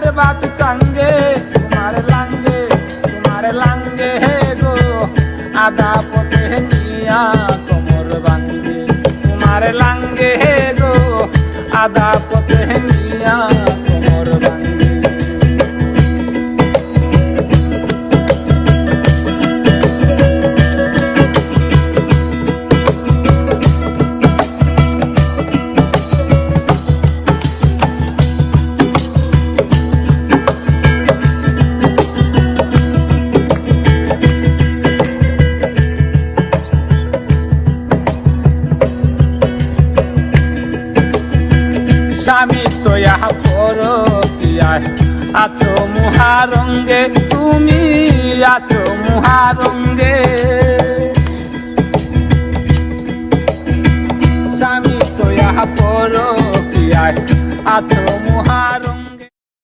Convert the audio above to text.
চায়ের বাটি চাঙ্গে তোমার লাঙ্গে গো আদা পথে নিয়া কোমর ভাঙ্গে তোমার লাঙ্গে গো আদা পথে নিয়া কোমর ভাঙ্গে স্বামী তোয়া করো পিয়ায় আছো মুহারঙ্গে তুমি আছো মুহারঙ্গে স্বামী তোয়া করো পিয়ায় আছো মুহারঙ্গে